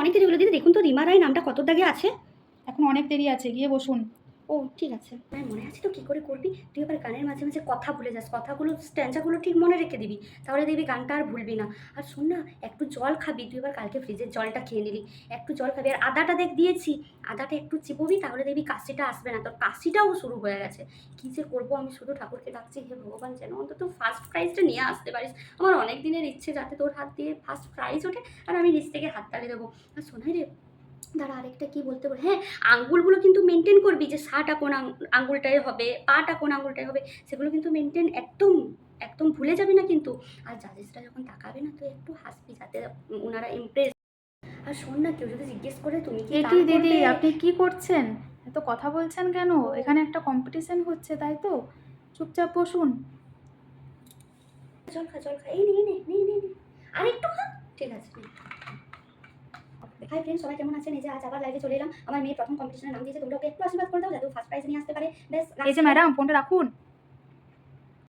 অনেক দেরি হলো। দিদি দেখুন তো রিমা রায় নামটা কত দাগে আছে। এখন অনেক দেরি আছে, গিয়ে বসুন। ও ঠিক আছে। আমার মনে আছে তো কী করে করবি তুই। এবার গানের মাঝে মাঝে কথা ভুলে যাস, কথাগুলো স্ট্যান্ডাগুলো ঠিক মনে রেখে দিবি, তাহলে দেখবি গানটা আর ভুলবি না। আর শোন না, একটু জল খাবি তুই। এবার কালকে ফ্রিজের জলটা খেয়ে নিলি, একটু জল খাবি। আর আদাটা দেখ দিয়েছি, আদাটা একটু চিপবি, তাহলে দেখবি কাশিটা আসবে না। তোর কাশিটাও শুরু হয়ে গেছে। কী যে করবো, আমি শুধু ঠাকুরকে ডাকছি, হে ভগবান যেন অন্তত ফার্স্ট প্রাইজটা নিয়ে আসতে পারিস। আমার অনেক দিনের ইচ্ছে যাতে তোর হাত দিয়ে ফার্স্ট প্রাইজ ওঠে আর আমি নিচ থেকে হাততালি দেবো। আর শোনাই রে, দাঁড়া আরেকটা কি বলতে পারি, হ্যাঁ আঙ্গুলগুলো কিন্তু মেনটেন করবি, যে সাটা কোন আঙ্গুলটায় হবে, পাটা কোন আঙ্গুলটায় হবে, সেগুলো কিন্তু মেনটেন একদম একদম ভুলে যাবি না কিন্তু। আর জাজেসরা যখন তাকাবে না তুই একটু হাসবি, যাতে ওনারা ইমপ্রেস। আর শোন না, কেউ যদি জিজ্ঞেস করে তুমি কি এটি দিদি, আপনি কি করছেন? এত কথা বলছেন কেন? এখানে একটা কম্পিটিশন হচ্ছে, তাই তো? চুপচাপ বসুন। জল খা জল খা, এই নে নে নে নে নে, আরেকটু খা। ঠিক আছে। হাই ফ্রেন্ড, সবাই কেমন আছেন? এই যে আজ আবার লাইভে চলে এলাম। আমার মেয়ে প্রথম কম্পিটিশনের নাম দিয়েছে, তোমরা ওকে একটু আশীর্বাদ করে দাও যাতে ফার্স্ট প্রাইজ নিয়ে আসতে পারে। বেশ এই যে ম্যাডাম, ফোনটা রাখুন।